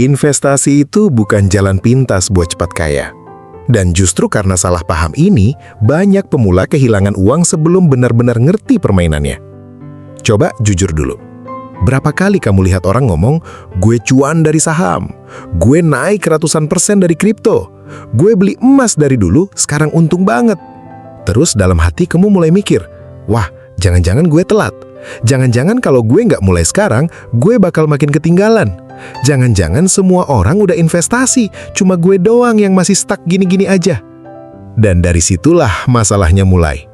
Investasi itu bukan jalan pintas buat cepat kaya. Dan justru karena salah paham ini, banyak pemula kehilangan uang sebelum benar-benar ngerti permainannya. Coba jujur dulu. Berapa kali kamu lihat orang ngomong, gue cuan dari saham, gue naik ratusan persen dari kripto, gue beli emas dari dulu, sekarang untung banget. Terus dalam hati kamu mulai mikir, wah, jangan-jangan gue telat. Jangan-jangan kalau gue nggak mulai sekarang, gue bakal makin ketinggalan. Jangan-jangan semua orang udah investasi, cuma gue doang yang masih stuck gini-gini aja. Dan dari situlah masalahnya mulai.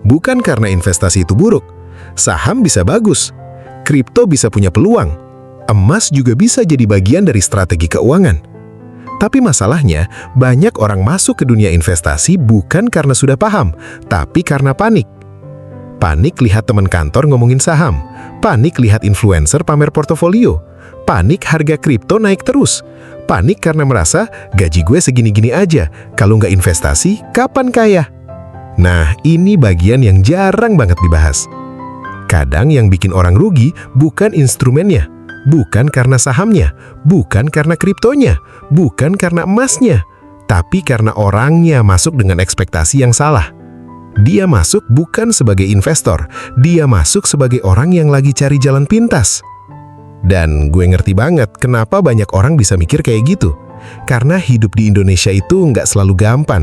Bukan karena investasi itu buruk. Saham bisa bagus. Kripto bisa punya peluang. Emas juga bisa jadi bagian dari strategi keuangan. Tapi masalahnya, banyak orang masuk ke dunia investasi bukan karena sudah paham, tapi karena panik. Panik lihat teman kantor ngomongin saham, panik lihat influencer pamer portofolio, panik harga kripto naik terus, panik karena merasa gaji gue segini-gini aja, kalau nggak investasi, kapan kaya? Nah, ini bagian yang jarang banget dibahas. Kadang yang bikin orang rugi bukan instrumennya, bukan karena sahamnya, bukan karena kriptonya, bukan karena emasnya, tapi karena orangnya masuk dengan ekspektasi yang salah. Dia masuk bukan sebagai investor, dia masuk sebagai orang yang lagi cari jalan pintas. Dan gue ngerti banget kenapa banyak orang bisa mikir kayak gitu. Karena hidup di Indonesia itu nggak selalu gampang,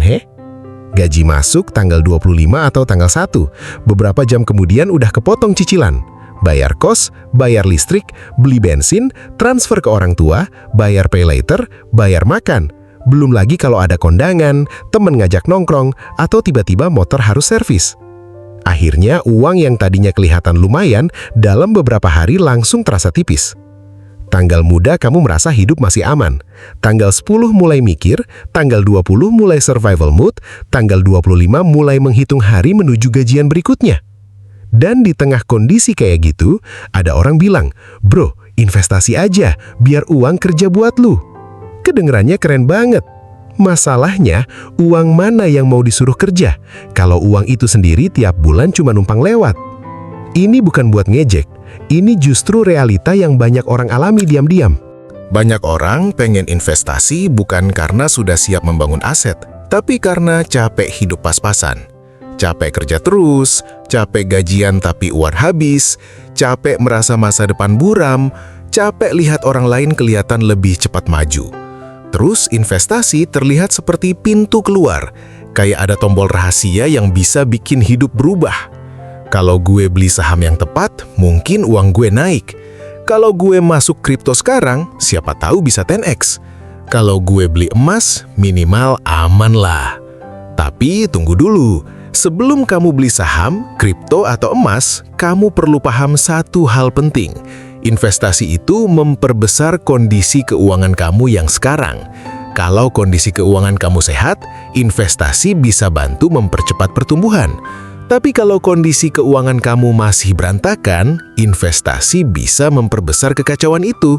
Gaji masuk tanggal 25 atau tanggal 1, beberapa jam kemudian udah kepotong cicilan. Bayar kos, bayar listrik, beli bensin, transfer ke orang tua, bayar pay later, bayar makan. Belum lagi kalau ada kondangan, temen ngajak nongkrong, atau tiba-tiba motor harus servis. Akhirnya uang yang tadinya kelihatan lumayan, dalam beberapa hari langsung terasa tipis. Tanggal muda kamu merasa hidup masih aman. Tanggal 10 mulai mikir, tanggal 20 mulai survival mood, tanggal 25 mulai menghitung hari menuju gajian berikutnya. Dan di tengah kondisi kayak gitu, ada orang bilang, bro, investasi aja, biar uang kerja buat lu. Kedengerannya keren banget. Masalahnya, uang mana yang mau disuruh kerja? Kalau uang itu sendiri tiap bulan cuma numpang lewat. Ini bukan buat ngejek. Ini justru realita yang banyak orang alami diam-diam. Banyak orang pengen investasi bukan karena sudah siap membangun aset, tapi karena capek hidup pas-pasan. Capek kerja terus, capek gajian tapi uang habis, capek merasa masa depan buram, capek lihat orang lain kelihatan lebih cepat maju. Terus investasi terlihat seperti pintu keluar, kayak ada tombol rahasia yang bisa bikin hidup berubah. Kalau gue beli saham yang tepat, mungkin uang gue naik. Kalau gue masuk kripto sekarang, siapa tahu bisa 10x. Kalau gue beli emas, minimal aman lah. Tapi tunggu dulu, sebelum kamu beli saham, kripto atau emas, kamu perlu paham satu hal penting. Investasi itu memperbesar kondisi keuangan kamu yang sekarang. Kalau kondisi keuangan kamu sehat, investasi bisa bantu mempercepat pertumbuhan. Tapi kalau kondisi keuangan kamu masih berantakan, investasi bisa memperbesar kekacauan itu.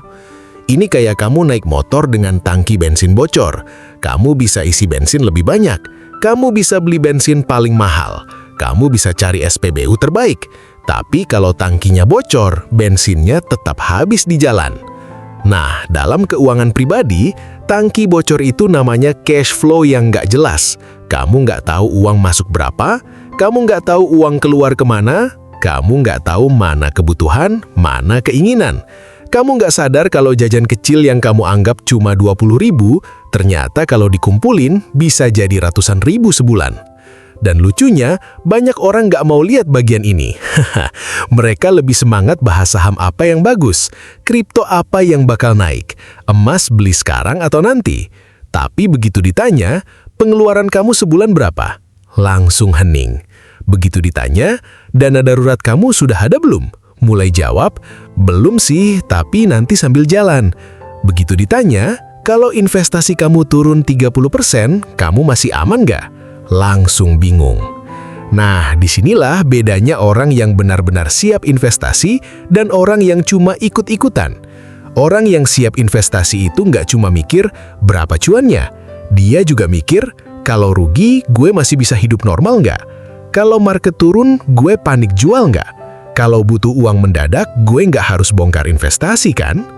Ini kayak kamu naik motor dengan tangki bensin bocor. Kamu bisa isi bensin lebih banyak. Kamu bisa beli bensin paling mahal. Kamu bisa cari SPBU terbaik. Tapi kalau tangkinya bocor, bensinnya tetap habis di jalan. Nah, dalam keuangan pribadi, tangki bocor itu namanya cash flow yang nggak jelas. Kamu nggak tahu uang masuk berapa, kamu nggak tahu uang keluar kemana, kamu nggak tahu mana kebutuhan, mana keinginan. Kamu nggak sadar kalau jajan kecil yang kamu anggap cuma 20.000, ternyata kalau dikumpulin bisa jadi ratusan ribu sebulan. Dan lucunya, banyak orang nggak mau lihat bagian ini. Mereka lebih semangat bahas saham apa yang bagus, kripto apa yang bakal naik, emas beli sekarang atau nanti. Tapi begitu ditanya, pengeluaran kamu sebulan berapa? Langsung hening. Begitu ditanya, dana darurat kamu sudah ada belum? Mulai jawab, belum sih, tapi nanti sambil jalan. Begitu ditanya, kalau investasi kamu turun 30%, kamu masih aman nggak? Langsung bingung. Nah, disinilah bedanya orang yang benar-benar siap investasi dan orang yang cuma ikut-ikutan. Orang yang siap investasi itu nggak cuma mikir berapa cuannya. Dia juga mikir, kalau rugi, gue masih bisa hidup normal nggak? Kalau market turun, gue panik jual nggak? Kalau butuh uang mendadak, gue nggak harus bongkar investasi kan?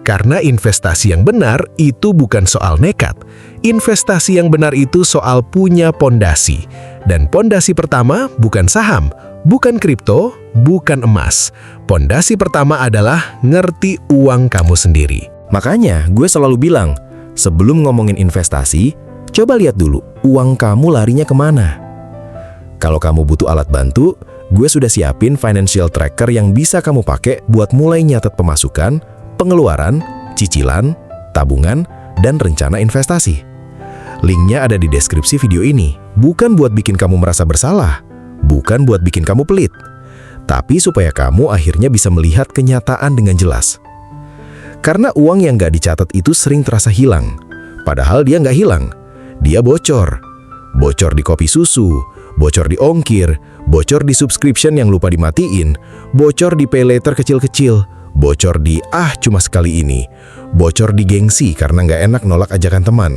Karena investasi yang benar itu bukan soal nekat. Investasi yang benar itu soal punya pondasi. Dan pondasi pertama bukan saham, bukan kripto, bukan emas. Pondasi pertama adalah ngerti uang kamu sendiri. Makanya gue selalu bilang, sebelum ngomongin investasi, coba lihat dulu uang kamu larinya kemana. Kalau kamu butuh alat bantu, gue sudah siapin financial tracker yang bisa kamu pakai buat mulai nyatet pemasukan, pengeluaran, cicilan, tabungan, dan rencana investasi. Linknya ada di deskripsi video ini, bukan buat bikin kamu merasa bersalah, bukan buat bikin kamu pelit, tapi supaya kamu akhirnya bisa melihat kenyataan dengan jelas. Karena uang yang nggak dicatat itu sering terasa hilang, padahal dia nggak hilang, dia bocor. Bocor di kopi susu, bocor di ongkir, bocor di subscription yang lupa dimatiin, bocor di pay later kecil-kecil, bocor di cuma sekali ini, bocor di gengsi karena nggak enak nolak ajakan teman.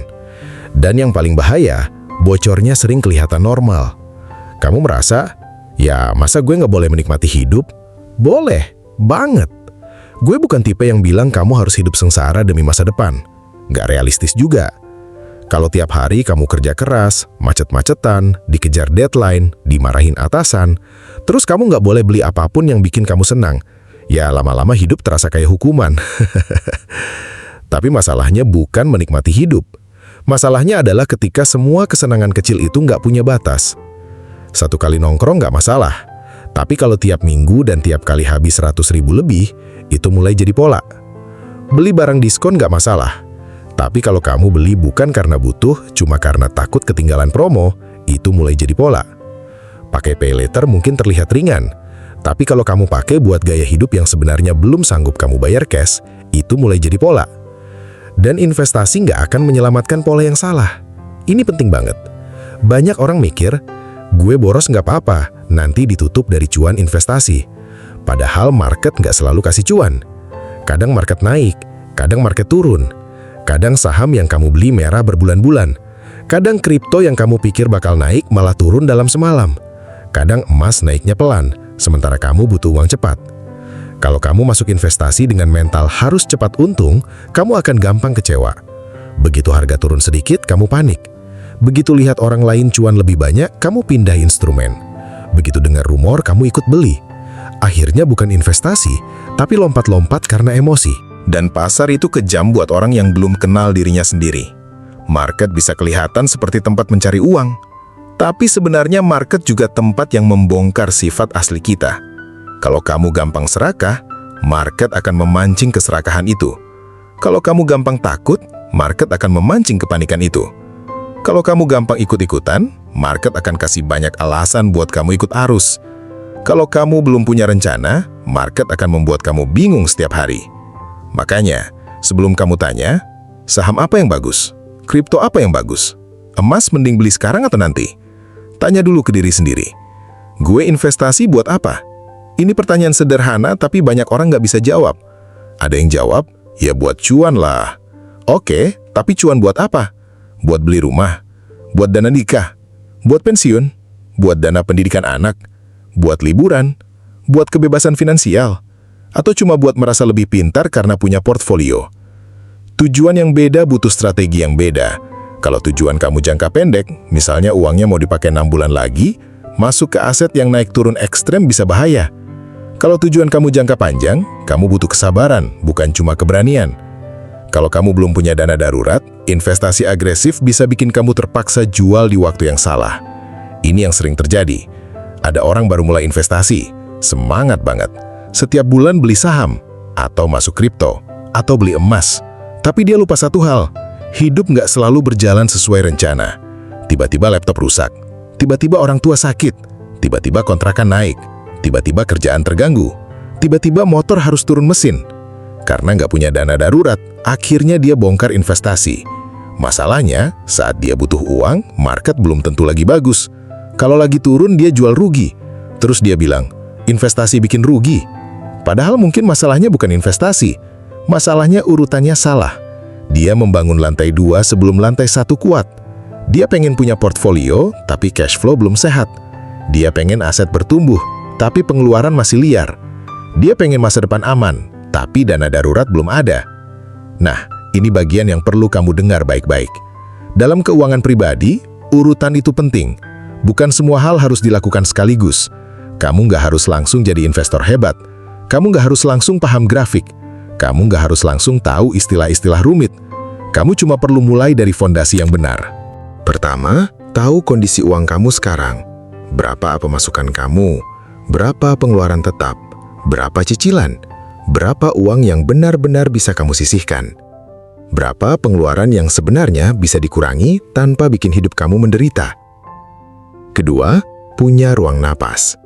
Dan yang paling bahaya, bocornya sering kelihatan normal. Kamu merasa, ya masa gue nggak boleh menikmati hidup? Boleh, banget. Gue bukan tipe yang bilang kamu harus hidup sengsara demi masa depan. Nggak realistis juga. Kalau tiap hari kamu kerja keras, macet-macetan, dikejar deadline, dimarahin atasan, terus kamu nggak boleh beli apapun yang bikin kamu senang, ya lama-lama hidup terasa kayak hukuman. Tapi masalahnya bukan menikmati hidup. Masalahnya adalah ketika semua kesenangan kecil itu nggak punya batas. Satu kali nongkrong nggak masalah, tapi kalau tiap minggu dan tiap kali habis 100.000 lebih, itu mulai jadi pola. Beli barang diskon nggak masalah, tapi kalau kamu beli bukan karena butuh, cuma karena takut ketinggalan promo, itu mulai jadi pola. Pakai pay later mungkin terlihat ringan, tapi kalau kamu pakai buat gaya hidup yang sebenarnya belum sanggup kamu bayar cash, itu mulai jadi pola. Dan investasi nggak akan menyelamatkan pola yang salah. Ini penting banget. Banyak orang mikir, gue boros nggak apa-apa, nanti ditutup dari cuan investasi. Padahal market nggak selalu kasih cuan. Kadang market naik, kadang market turun. Kadang saham yang kamu beli merah berbulan-bulan. Kadang kripto yang kamu pikir bakal naik malah turun dalam semalam. Kadang emas naiknya pelan, sementara kamu butuh uang cepat. Kalau kamu masuk investasi dengan mental harus cepat untung, kamu akan gampang kecewa. Begitu harga turun sedikit, kamu panik. Begitu lihat orang lain cuan lebih banyak, kamu pindah instrumen. Begitu dengar rumor, kamu ikut beli. Akhirnya bukan investasi, tapi lompat-lompat karena emosi. Dan pasar itu kejam buat orang yang belum kenal dirinya sendiri. Market bisa kelihatan seperti tempat mencari uang, tapi sebenarnya market juga tempat yang membongkar sifat asli kita. Kalau kamu gampang serakah, market akan memancing keserakahan itu. Kalau kamu gampang takut, market akan memancing kepanikan itu. Kalau kamu gampang ikut-ikutan, market akan kasih banyak alasan buat kamu ikut arus. Kalau kamu belum punya rencana, market akan membuat kamu bingung setiap hari. Makanya, sebelum kamu tanya, saham apa yang bagus? Kripto apa yang bagus? Emas mending beli sekarang atau nanti? Tanya dulu ke diri sendiri. Gue investasi buat apa? Ini pertanyaan sederhana tapi banyak orang nggak bisa jawab. Ada yang jawab, ya buat cuan lah. Oke, tapi cuan buat apa? Buat beli rumah? Buat dana nikah? Buat pensiun? Buat dana pendidikan anak? Buat liburan? Buat kebebasan finansial? Atau cuma buat merasa lebih pintar karena punya portfolio? Tujuan yang beda butuh strategi yang beda. Kalau tujuan kamu jangka pendek, misalnya uangnya mau dipakai 6 bulan lagi, masuk ke aset yang naik turun ekstrem bisa bahaya. Kalau tujuan kamu jangka panjang, kamu butuh kesabaran, bukan cuma keberanian. Kalau kamu belum punya dana darurat, investasi agresif bisa bikin kamu terpaksa jual di waktu yang salah. Ini yang sering terjadi. Ada orang baru mulai investasi, semangat banget. Setiap bulan beli saham, atau masuk kripto, atau beli emas. Tapi dia lupa satu hal, hidup nggak selalu berjalan sesuai rencana. Tiba-tiba laptop rusak, tiba-tiba orang tua sakit, tiba-tiba kontrakan naik, tiba-tiba kerjaan terganggu, tiba-tiba motor harus turun mesin. Karena nggak punya dana darurat, akhirnya dia bongkar investasi. Masalahnya, saat dia butuh uang, market belum tentu lagi bagus. Kalau lagi turun, dia jual rugi. Terus dia bilang, investasi bikin rugi. Padahal mungkin masalahnya bukan investasi. Masalahnya urutannya salah. Dia membangun lantai 2 sebelum lantai 1 kuat. Dia pengen punya portfolio, tapi cash flow belum sehat. Dia pengen aset bertumbuh, tapi pengeluaran masih liar. Dia pengen masa depan aman, tapi dana darurat belum ada. Nah, ini bagian yang perlu kamu dengar baik-baik. Dalam keuangan pribadi, urutan itu penting. Bukan semua hal harus dilakukan sekaligus. Kamu nggak harus langsung jadi investor hebat. Kamu nggak harus langsung paham grafik. Kamu nggak harus langsung tahu istilah-istilah rumit. Kamu cuma perlu mulai dari fondasi yang benar. Pertama, tahu kondisi uang kamu sekarang. Berapa pemasukan kamu? Berapa pengeluaran tetap? Berapa cicilan? Berapa uang yang benar-benar bisa kamu sisihkan? Berapa pengeluaran yang sebenarnya bisa dikurangi tanpa bikin hidup kamu menderita? Kedua, punya ruang napas.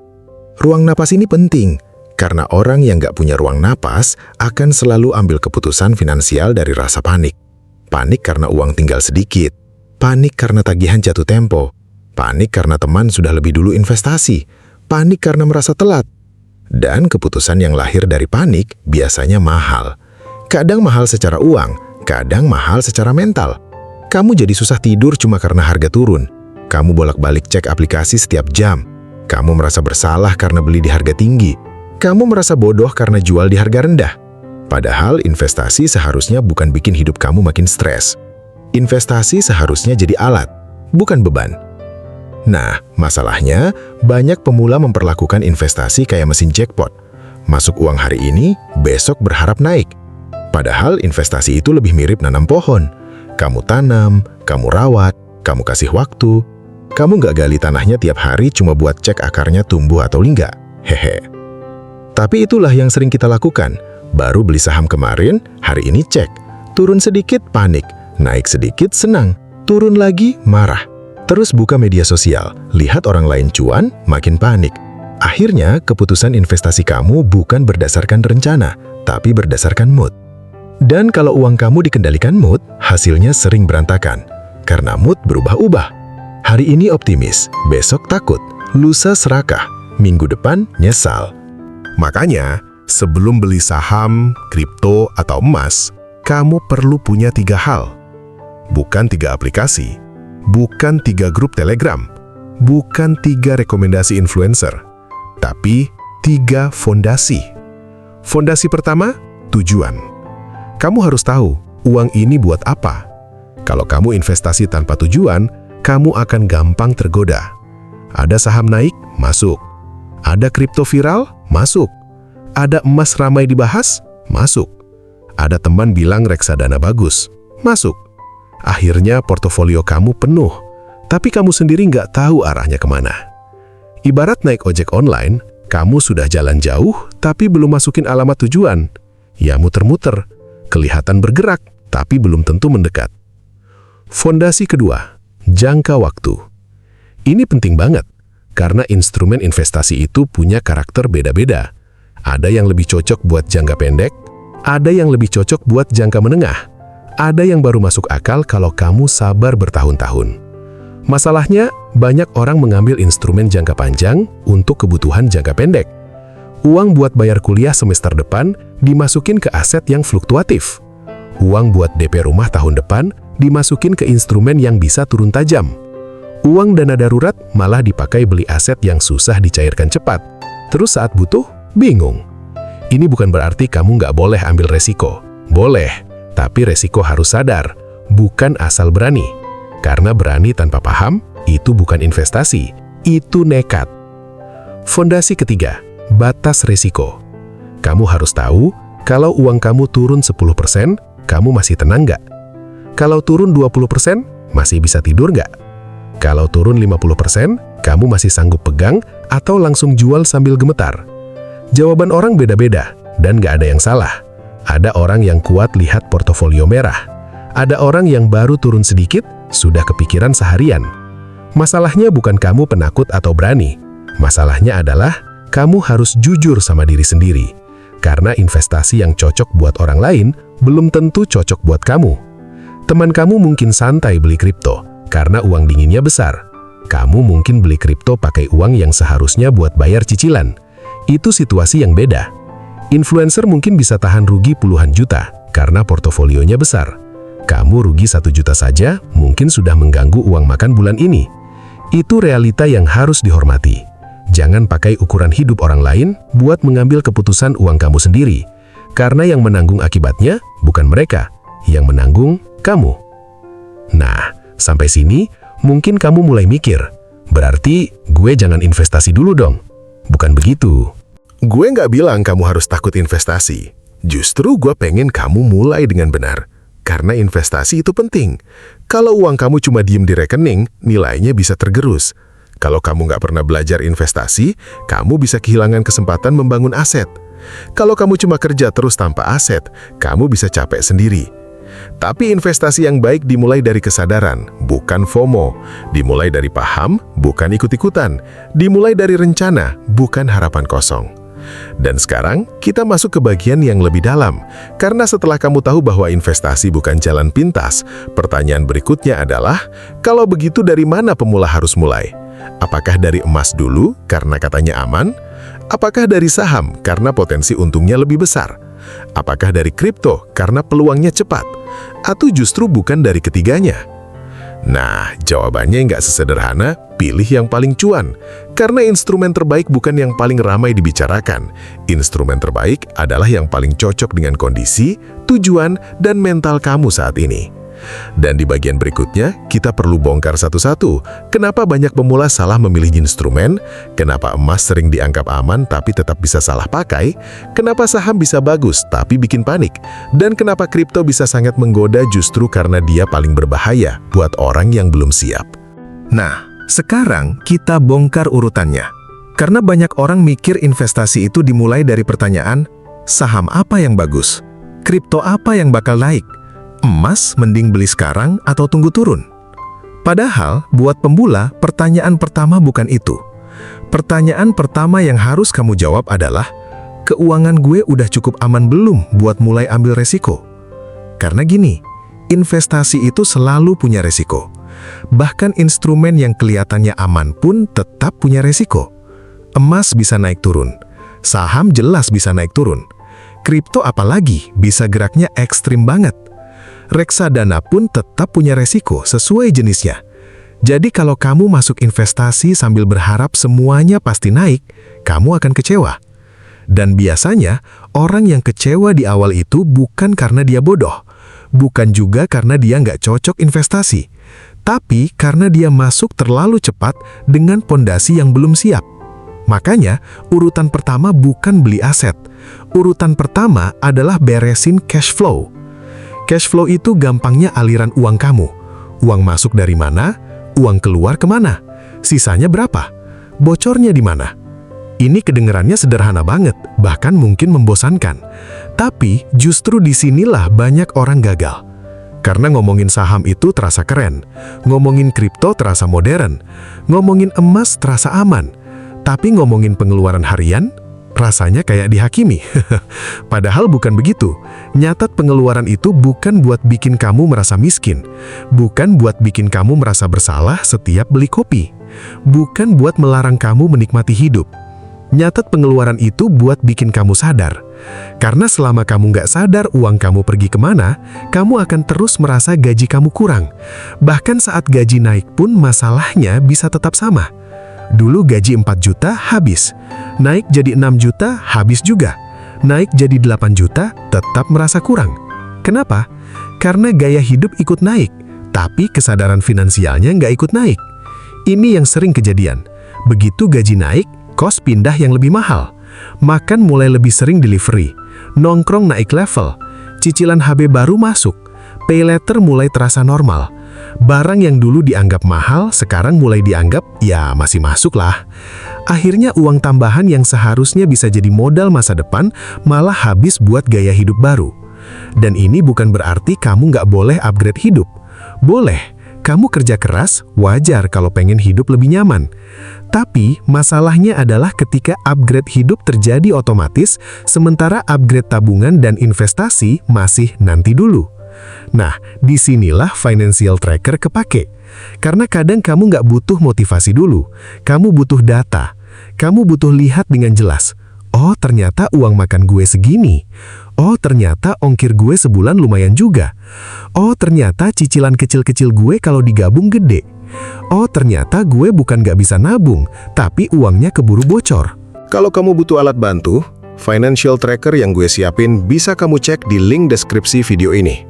Ruang napas ini penting, karena orang yang nggak punya ruang napas akan selalu ambil keputusan finansial dari rasa panik. Panik karena uang tinggal sedikit, panik karena tagihan jatuh tempo, panik karena teman sudah lebih dulu investasi, panik karena merasa telat. Dan keputusan yang lahir dari panik biasanya mahal. Kadang mahal secara uang, kadang mahal secara mental. Kamu jadi susah tidur cuma karena harga turun. Kamu bolak-balik cek aplikasi setiap jam. Kamu merasa bersalah karena beli di harga tinggi. Kamu merasa bodoh karena jual di harga rendah. Padahal investasi seharusnya bukan bikin hidup kamu makin stres. Investasi seharusnya jadi alat, bukan beban. Nah, masalahnya banyak pemula memperlakukan investasi kayak mesin jackpot. Masuk uang hari ini, besok berharap naik. Padahal investasi itu lebih mirip nanam pohon. Kamu tanam, kamu rawat, kamu kasih waktu. Kamu nggak gali tanahnya tiap hari cuma buat cek akarnya tumbuh atau enggak. Hehe. Tapi itulah yang sering kita lakukan. Baru beli saham kemarin, hari ini cek. Turun sedikit panik, naik sedikit senang, turun lagi marah. Terus buka media sosial, lihat orang lain cuan, makin panik. Akhirnya keputusan investasi kamu bukan berdasarkan rencana, tapi berdasarkan mood. Dan kalau uang kamu dikendalikan mood, hasilnya sering berantakan. Karena mood berubah-ubah. Hari ini optimis, besok takut, lusa serakah, minggu depan nyesal. Makanya, sebelum beli saham, kripto, atau emas, kamu perlu punya 3 hal. Bukan 3 aplikasi, bukan 3 grup Telegram, bukan 3 rekomendasi influencer, tapi 3 fondasi. Fondasi pertama, tujuan. Kamu harus tahu, uang ini buat apa. Kalau kamu investasi tanpa tujuan, kamu akan gampang tergoda. Ada saham naik, masuk. Ada kripto viral, masuk. Ada emas ramai dibahas, masuk. Ada teman bilang reksadana bagus, masuk. Akhirnya portofolio kamu penuh, tapi kamu sendiri nggak tahu arahnya kemana. Ibarat naik ojek online, kamu sudah jalan jauh, tapi belum masukin alamat tujuan. Ya muter-muter, kelihatan bergerak, tapi belum tentu mendekat. Fondasi kedua, jangka waktu. Ini penting banget, karena instrumen investasi itu punya karakter beda-beda. Ada yang lebih cocok buat jangka pendek, ada yang lebih cocok buat jangka menengah, ada yang baru masuk akal kalau kamu sabar bertahun-tahun. Masalahnya, banyak orang mengambil instrumen jangka panjang untuk kebutuhan jangka pendek. Uang buat bayar kuliah semester depan dimasukin ke aset yang fluktuatif. Uang buat DP rumah tahun depan dimasukin ke instrumen yang bisa turun tajam. Uang dana darurat malah dipakai beli aset yang susah dicairkan cepat. Terus saat butuh, bingung. Ini bukan berarti kamu nggak boleh ambil resiko. Boleh, tapi resiko harus sadar, bukan asal berani. Karena berani tanpa paham, itu bukan investasi, itu nekat. Fondasi ketiga, batas resiko. Kamu harus tahu, kalau uang kamu turun 10%, kamu masih tenang nggak? Kalau turun 20%, masih bisa tidur nggak? Kalau turun 50%, kamu masih sanggup pegang atau langsung jual sambil gemetar? Jawaban orang beda-beda, dan nggak ada yang salah. Ada orang yang kuat lihat portofolio merah. Ada orang yang baru turun sedikit, sudah kepikiran seharian. Masalahnya bukan kamu penakut atau berani. Masalahnya adalah, kamu harus jujur sama diri sendiri. Karena investasi yang cocok buat orang lain, belum tentu cocok buat kamu. Teman kamu mungkin santai beli kripto, karena uang dinginnya besar. Kamu mungkin beli kripto pakai uang yang seharusnya buat bayar cicilan. Itu situasi yang beda. Influencer mungkin bisa tahan rugi puluhan juta, karena portofolionya besar. Kamu rugi 1 juta saja, mungkin sudah mengganggu uang makan bulan ini. Itu realita yang harus dihormati. Jangan pakai ukuran hidup orang lain buat mengambil keputusan uang kamu sendiri. Karena yang menanggung akibatnya bukan mereka, yang menanggung kamu. Nah, sampai sini mungkin kamu mulai mikir, berarti gue jangan investasi dulu dong. Bukan begitu. Gue nggak bilang kamu harus takut investasi. Justru gue pengen kamu mulai dengan benar. Karena investasi itu penting. Kalau uang kamu cuma diem di rekening, nilainya bisa tergerus. Kalau kamu nggak pernah belajar investasi, kamu bisa kehilangan kesempatan membangun aset. Kalau kamu cuma kerja terus tanpa aset, kamu bisa capek sendiri. Tapi investasi yang baik dimulai dari kesadaran, bukan FOMO. Dimulai dari paham, bukan ikut-ikutan. Dimulai dari rencana, bukan harapan kosong. Dan sekarang, kita masuk ke bagian yang lebih dalam. Karena setelah kamu tahu bahwa investasi bukan jalan pintas, pertanyaan berikutnya adalah, kalau begitu dari mana pemula harus mulai? Apakah dari emas dulu karena katanya aman? Apakah dari saham karena potensi untungnya lebih besar? Apakah dari kripto karena peluangnya cepat? Atau justru bukan dari ketiganya? Nah, jawabannya nggak sesederhana, pilih yang paling cuan. Karena instrumen terbaik bukan yang paling ramai dibicarakan. Instrumen terbaik adalah yang paling cocok dengan kondisi, tujuan, dan mental kamu saat ini. Dan di bagian berikutnya, kita perlu bongkar satu-satu. Kenapa banyak pemula salah memilih instrumen? Kenapa emas sering dianggap aman tapi tetap bisa salah pakai? Kenapa saham bisa bagus tapi bikin panik? Dan kenapa kripto bisa sangat menggoda justru karena dia paling berbahaya buat orang yang belum siap? Nah, sekarang kita bongkar urutannya. Karena banyak orang mikir investasi itu dimulai dari pertanyaan, saham apa yang bagus? Kripto apa yang bakal naik? Emas mending beli sekarang atau tunggu turun? Padahal, buat pemula, pertanyaan pertama bukan itu. Pertanyaan pertama yang harus kamu jawab adalah, keuangan gue udah cukup aman belum buat mulai ambil resiko? Karena gini, investasi itu selalu punya resiko. Bahkan instrumen yang kelihatannya aman pun tetap punya resiko. Emas bisa naik turun. Saham jelas bisa naik turun. Kripto apalagi bisa geraknya ekstrim banget. Reksadana pun tetap punya resiko sesuai jenisnya. Jadi kalau kamu masuk investasi sambil berharap semuanya pasti naik, kamu akan kecewa. Dan biasanya, orang yang kecewa di awal itu bukan karena dia bodoh. Bukan juga karena dia nggak cocok investasi. Tapi karena dia masuk terlalu cepat dengan pondasi yang belum siap. Makanya, urutan pertama bukan beli aset. Urutan pertama adalah beresin cash flow. Cash flow itu gampangnya aliran uang kamu. Uang masuk dari mana? Uang keluar kemana? Sisanya berapa? Bocornya di mana? Ini kedengarannya sederhana banget, bahkan mungkin membosankan. Tapi justru disinilah banyak orang gagal. Karena ngomongin saham itu terasa keren, ngomongin kripto terasa modern, ngomongin emas terasa aman. Tapi ngomongin pengeluaran harian, rasanya kayak dihakimi. Padahal bukan begitu. Nyatat pengeluaran itu bukan buat bikin kamu merasa miskin. Bukan buat bikin kamu merasa bersalah setiap beli kopi. Bukan buat melarang kamu menikmati hidup. Nyatat pengeluaran itu buat bikin kamu sadar. Karena selama kamu nggak sadar uang kamu pergi kemana, kamu akan terus merasa gaji kamu kurang. Bahkan saat gaji naik pun masalahnya bisa tetap sama. Dulu gaji 4 juta habis, naik jadi 6 juta habis juga, naik jadi 8 juta tetap merasa kurang. Kenapa? Karena gaya hidup ikut naik, tapi kesadaran finansialnya nggak ikut naik. Ini yang sering kejadian. Begitu gaji naik, kos pindah yang lebih mahal, makan mulai lebih sering delivery, nongkrong naik level, cicilan HB baru masuk, pay letter mulai terasa normal. Barang yang dulu dianggap mahal, sekarang mulai dianggap, ya masih masuk lah. Akhirnya uang tambahan yang seharusnya bisa jadi modal masa depan, malah habis buat gaya hidup baru. Dan ini bukan berarti kamu nggak boleh upgrade hidup. Boleh, kamu kerja keras, wajar kalau pengen hidup lebih nyaman. Tapi, masalahnya adalah ketika upgrade hidup terjadi otomatis, sementara upgrade tabungan dan investasi masih nanti dulu. Nah, disinilah financial tracker kepake. Karena kadang kamu nggak butuh motivasi dulu, kamu butuh data. Kamu butuh lihat dengan jelas. Oh, ternyata uang makan gue segini. Oh, ternyata ongkir gue sebulan lumayan juga. Oh, ternyata cicilan kecil-kecil gue kalau digabung gede. Oh, ternyata gue bukan nggak bisa nabung, tapi uangnya keburu bocor. Kalau kamu butuh alat bantu, financial tracker yang gue siapin bisa kamu cek di link deskripsi video ini.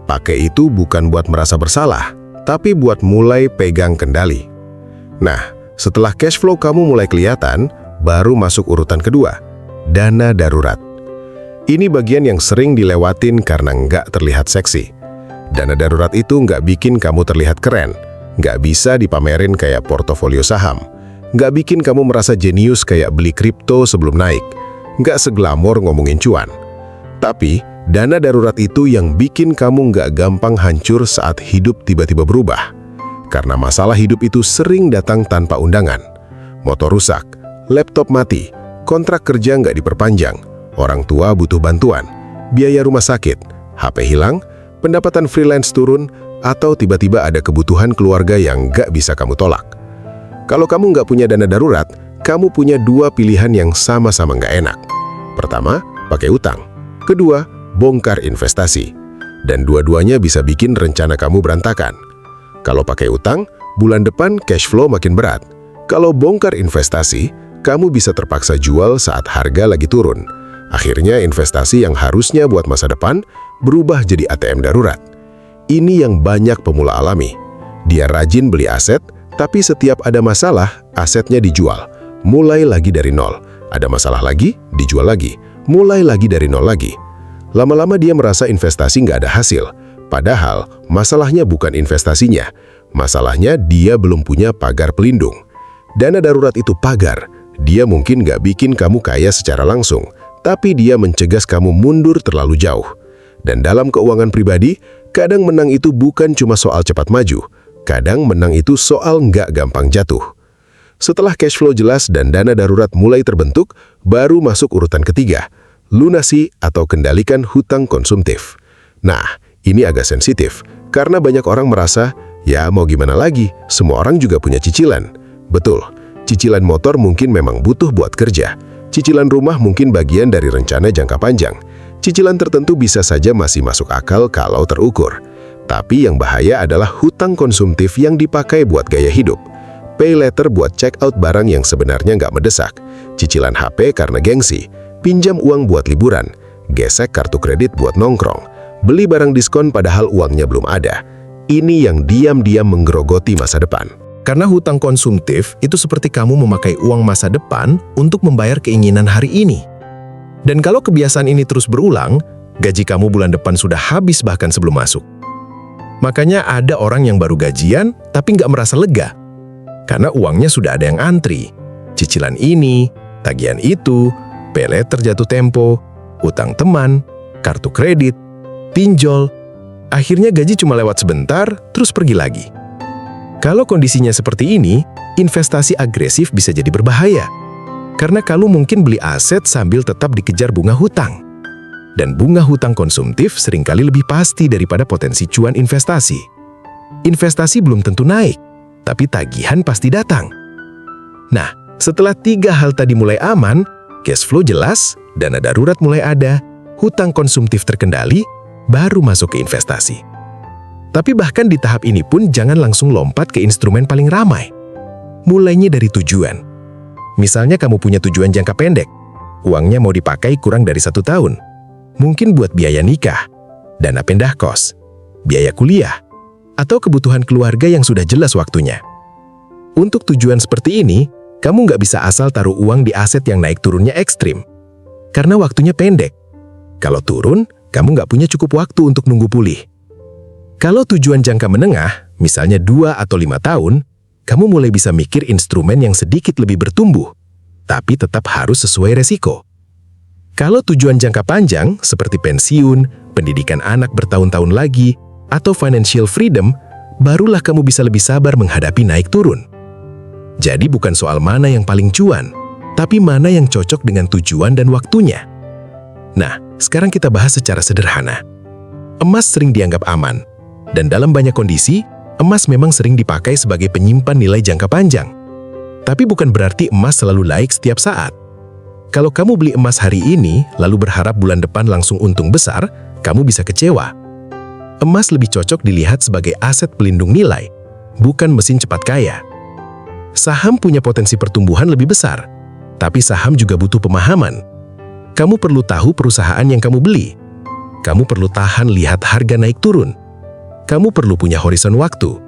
Pakai itu bukan buat merasa bersalah, tapi buat mulai pegang kendali. Nah, setelah cash flow kamu mulai kelihatan, baru masuk urutan kedua, dana darurat. Ini bagian yang sering dilewatin karena nggak terlihat seksi. Dana darurat itu nggak bikin kamu terlihat keren, nggak bisa dipamerin kayak portofolio saham, nggak bikin kamu merasa jenius kayak beli kripto sebelum naik, nggak seglamor ngomongin cuan. Tapi, dana darurat itu yang bikin kamu nggak gampang hancur saat hidup tiba-tiba berubah. Karena masalah hidup itu sering datang tanpa undangan. Motor rusak, laptop mati, kontrak kerja nggak diperpanjang, orang tua butuh bantuan, biaya rumah sakit, HP hilang, pendapatan freelance turun, atau tiba-tiba ada kebutuhan keluarga yang nggak bisa kamu tolak. Kalau kamu nggak punya dana darurat, kamu punya dua pilihan yang sama-sama nggak enak. Pertama, pakai utang. Kedua, bongkar investasi. Dan dua-duanya bisa bikin rencana kamu berantakan. Kalau pakai utang, bulan depan cash flow makin berat. Kalau bongkar investasi, kamu bisa terpaksa jual saat harga lagi turun. Akhirnya investasi yang harusnya buat masa depan berubah jadi ATM darurat. Ini yang banyak pemula alami. Dia rajin beli aset, tapi setiap ada masalah, asetnya dijual. Mulai lagi dari nol. Ada masalah lagi, dijual lagi. Mulai lagi dari nol lagi. Lama-lama dia merasa investasi nggak ada hasil. Padahal, masalahnya bukan investasinya. Masalahnya dia belum punya pagar pelindung. Dana darurat itu pagar. Dia mungkin nggak bikin kamu kaya secara langsung, tapi dia mencegah kamu mundur terlalu jauh. Dan dalam keuangan pribadi, kadang menang itu bukan cuma soal cepat maju. Kadang menang itu soal nggak gampang jatuh. Setelah cash flow jelas dan dana darurat mulai terbentuk, baru masuk urutan ketiga, lunasi atau kendalikan hutang konsumtif. Nah, ini agak sensitif, karena banyak orang merasa, ya mau gimana lagi, semua orang juga punya cicilan. Betul, cicilan motor mungkin memang butuh buat kerja. Cicilan rumah mungkin bagian dari rencana jangka panjang. Cicilan tertentu bisa saja masih masuk akal kalau terukur. Tapi yang bahaya adalah hutang konsumtif yang dipakai buat gaya hidup. Pay later buat check out barang yang sebenarnya nggak mendesak. Cicilan HP karena gengsi. Pinjam uang buat liburan. Gesek kartu kredit buat nongkrong. Beli barang diskon padahal uangnya belum ada. Ini yang diam-diam menggerogoti masa depan. Karena hutang konsumtif itu seperti kamu memakai uang masa depan untuk membayar keinginan hari ini. Dan kalau kebiasaan ini terus berulang, gaji kamu bulan depan sudah habis bahkan sebelum masuk. Makanya ada orang yang baru gajian tapi nggak merasa lega. Karena uangnya sudah ada yang antri. Cicilan ini, tagihan itu, pay later jatuh tempo, utang teman, kartu kredit, pinjol. Akhirnya gaji cuma lewat sebentar, terus pergi lagi. Kalau kondisinya seperti ini, investasi agresif bisa jadi berbahaya. Karena kamu mungkin beli aset sambil tetap dikejar bunga hutang. Dan bunga hutang konsumtif seringkali lebih pasti daripada potensi cuan investasi. Investasi belum tentu naik, tapi tagihan pasti datang. Nah, setelah tiga hal tadi mulai aman, cash flow jelas, dana darurat mulai ada, hutang konsumtif terkendali, baru masuk ke investasi. Tapi bahkan di tahap ini pun jangan langsung lompat ke instrumen paling ramai. Mulainya dari tujuan. Misalnya kamu punya tujuan jangka pendek, uangnya mau dipakai kurang dari 1 tahun. Mungkin buat biaya nikah, dana pindah kos, biaya kuliah, atau kebutuhan keluarga yang sudah jelas waktunya. Untuk tujuan seperti ini, kamu nggak bisa asal taruh uang di aset yang naik turunnya ekstrim. Karena waktunya pendek. Kalau turun, kamu nggak punya cukup waktu untuk nunggu pulih. Kalau tujuan jangka menengah, misalnya 2 atau 5 tahun, kamu mulai bisa mikir instrumen yang sedikit lebih bertumbuh, tapi tetap harus sesuai resiko. Kalau tujuan jangka panjang, seperti pensiun, pendidikan anak bertahun-tahun lagi, atau financial freedom, barulah kamu bisa lebih sabar menghadapi naik turun. Jadi bukan soal mana yang paling cuan, tapi mana yang cocok dengan tujuan dan waktunya. Nah, sekarang kita bahas secara sederhana. Emas sering dianggap aman, dan dalam banyak kondisi, emas memang sering dipakai sebagai penyimpan nilai jangka panjang. Tapi bukan berarti emas selalu laik setiap saat. Kalau kamu beli emas hari ini, lalu berharap bulan depan langsung untung besar, kamu bisa kecewa. Emas lebih cocok dilihat sebagai aset pelindung nilai, bukan mesin cepat kaya. Saham punya potensi pertumbuhan lebih besar, tapi saham juga butuh pemahaman. Kamu perlu tahu perusahaan yang kamu beli. kamu perlu tahan lihat harga naik turun. Kamu perlu punya horizon waktu.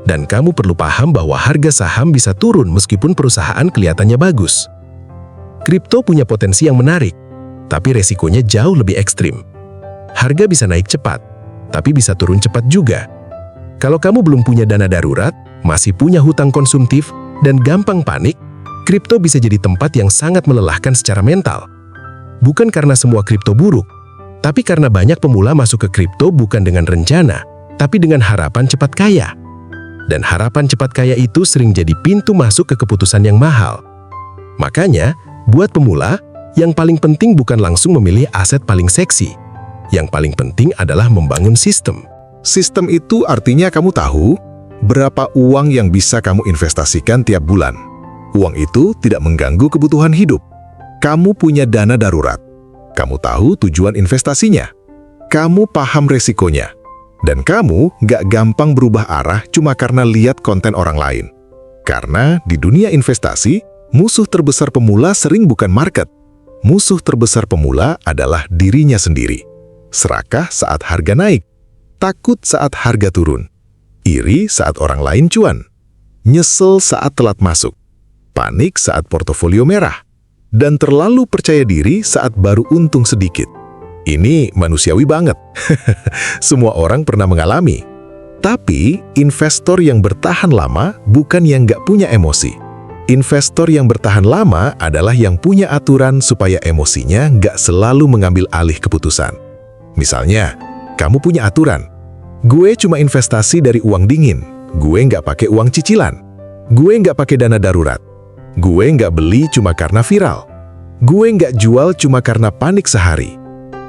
Dan kamu perlu paham bahwa harga saham bisa turun meskipun perusahaan kelihatannya bagus. Kripto punya potensi yang menarik, tapi resikonya jauh lebih ekstrim. Harga bisa naik cepat, tapi bisa turun cepat juga. Kalau kamu belum punya dana darurat, masih punya hutang konsumtif, dan gampang panik, kripto bisa jadi tempat yang sangat melelahkan secara mental. Bukan karena semua kripto buruk, tapi karena banyak pemula masuk ke kripto bukan dengan rencana, tapi dengan harapan cepat kaya. Dan harapan cepat kaya itu sering jadi pintu masuk ke keputusan yang mahal. Makanya, buat pemula, yang paling penting bukan langsung memilih aset paling seksi. Yang paling penting adalah membangun sistem. Sistem itu artinya kamu tahu berapa uang yang bisa kamu investasikan tiap bulan. Uang itu tidak mengganggu kebutuhan hidup. Kamu punya dana darurat. Kamu tahu tujuan investasinya. Kamu paham resikonya. Dan kamu nggak gampang berubah arah cuma karena lihat konten orang lain. Karena di dunia investasi, musuh terbesar pemula sering bukan market. Musuh terbesar pemula adalah dirinya sendiri. Serakah saat harga naik. Takut saat harga turun. Iri saat orang lain cuan. Nyesel saat telat masuk. Panik saat portofolio merah. Dan terlalu percaya diri saat baru untung sedikit. Ini manusiawi banget. Semua orang pernah mengalami. Tapi, investor yang bertahan lama bukan yang nggak punya emosi. Investor yang bertahan lama adalah yang punya aturan supaya emosinya nggak selalu mengambil alih keputusan. Misalnya, kamu punya aturan. Gue cuma investasi dari uang dingin. Gue nggak pakai uang cicilan. Gue nggak pakai dana darurat. Gue nggak beli cuma karena viral. Gue nggak jual cuma karena panik sehari.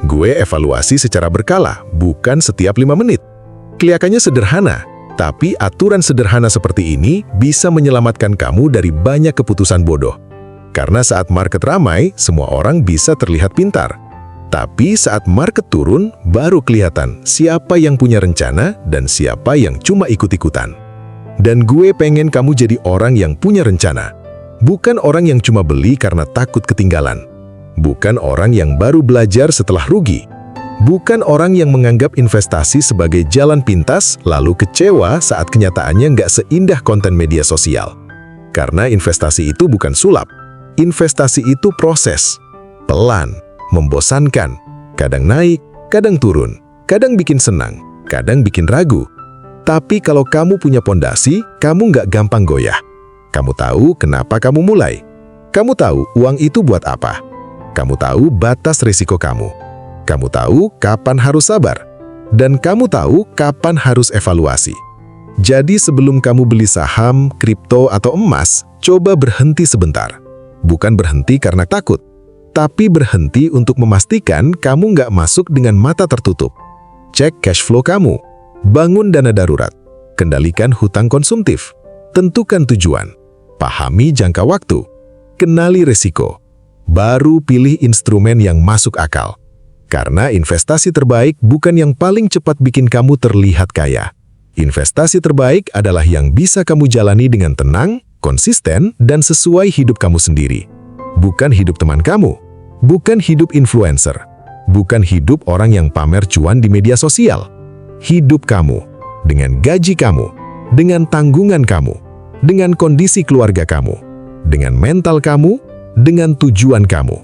Gue evaluasi secara berkala, bukan setiap 5 menit. Kelihatannya sederhana, tapi aturan sederhana seperti ini bisa menyelamatkan kamu dari banyak keputusan bodoh. Karena saat market ramai, semua orang bisa terlihat pintar. Tapi saat market turun, baru kelihatan siapa yang punya rencana dan siapa yang cuma ikut-ikutan. Dan gue pengen kamu jadi orang yang punya rencana. Bukan orang yang cuma beli karena takut ketinggalan. Bukan orang yang baru belajar setelah rugi. Bukan orang yang menganggap investasi sebagai jalan pintas lalu kecewa saat kenyataannya nggak seindah konten media sosial. Karena investasi itu bukan sulap. Investasi itu proses. Pelan, membosankan, kadang naik, kadang turun, kadang bikin senang, kadang bikin ragu. Tapi kalau kamu punya pondasi, kamu nggak gampang goyah. Kamu tahu kenapa kamu mulai. Kamu tahu uang itu buat apa. Kamu tahu batas risiko kamu. Kamu tahu kapan harus sabar. Dan kamu tahu kapan harus evaluasi. Jadi sebelum kamu beli saham, kripto, atau emas, coba berhenti sebentar. Bukan berhenti karena takut, tapi berhenti untuk memastikan kamu nggak masuk dengan mata tertutup. Cek cash flow kamu. Bangun dana darurat. Kendalikan hutang konsumtif. Tentukan tujuan. Pahami jangka waktu. Kenali risiko. Baru pilih instrumen yang masuk akal. Karena investasi terbaik bukan yang paling cepat bikin kamu terlihat kaya. Investasi terbaik adalah yang bisa kamu jalani dengan tenang, konsisten, dan sesuai hidup kamu sendiri. Bukan hidup teman kamu. Bukan hidup influencer. Bukan hidup orang yang pamer cuan di media sosial. Hidup kamu. Dengan gaji kamu. Dengan tanggungan kamu. Dengan kondisi keluarga kamu, dengan mental kamu, dengan tujuan kamu.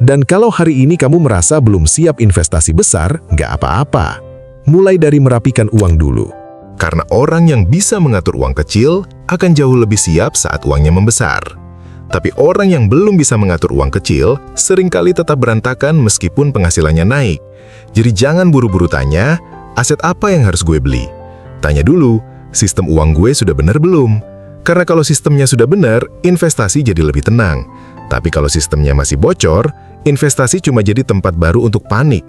Dan kalau hari ini kamu merasa belum siap investasi besar, nggak apa-apa. Mulai dari merapikan uang dulu. Karena orang yang bisa mengatur uang kecil akan jauh lebih siap saat uangnya membesar. Tapi orang yang belum bisa mengatur uang kecil seringkali tetap berantakan meskipun penghasilannya naik. Jadi jangan buru-buru tanya, aset apa yang harus gue beli? Tanya dulu, sistem uang gue sudah benar belum? Karena kalau sistemnya sudah benar, investasi jadi lebih tenang. Tapi kalau sistemnya masih bocor, investasi cuma jadi tempat baru untuk panik.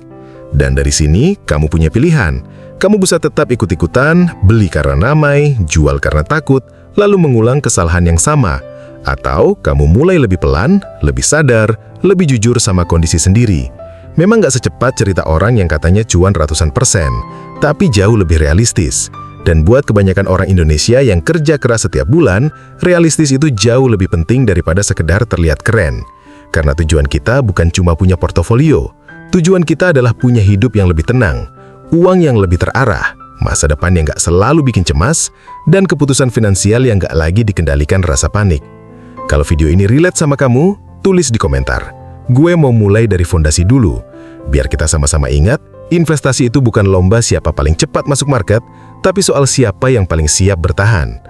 Dan dari sini, kamu punya pilihan. Kamu bisa tetap ikut-ikutan, beli karena ramai, jual karena takut, lalu mengulang kesalahan yang sama. Atau kamu mulai lebih pelan, lebih sadar, lebih jujur sama kondisi sendiri. Memang nggak secepat cerita orang yang katanya cuan ratusan persen, tapi jauh lebih realistis. Dan buat kebanyakan orang Indonesia yang kerja keras setiap bulan, realistis itu jauh lebih penting daripada sekedar terlihat keren. Karena tujuan kita bukan cuma punya portofolio, Tujuan kita adalah punya hidup yang lebih tenang, uang yang lebih terarah, masa depan yang gak selalu bikin cemas, dan keputusan finansial yang gak lagi dikendalikan rasa panik. Kalau video ini relate sama kamu, tulis di komentar. Gue mau mulai dari fondasi dulu, biar kita sama-sama ingat, investasi itu bukan lomba siapa paling cepat masuk market, tapi soal siapa yang paling siap bertahan.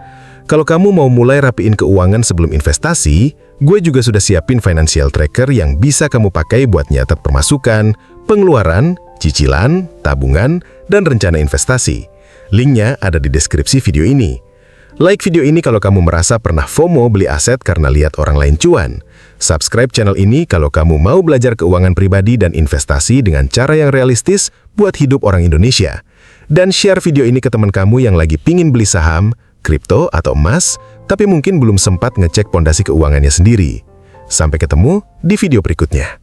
Kalau kamu mau mulai rapiin keuangan sebelum investasi, gue juga sudah siapin financial tracker yang bisa kamu pakai buat nyatet pemasukan, pengeluaran, cicilan, tabungan, dan rencana investasi. Linknya ada di deskripsi video ini. Like video ini kalau kamu merasa pernah FOMO beli aset karena lihat orang lain cuan. Subscribe channel ini kalau kamu mau belajar keuangan pribadi dan investasi dengan cara yang realistis buat hidup orang Indonesia. Dan share video ini ke teman kamu yang lagi pingin beli saham, kripto, atau emas, tapi mungkin belum sempat ngecek pondasi keuangannya sendiri. Sampai ketemu di video berikutnya.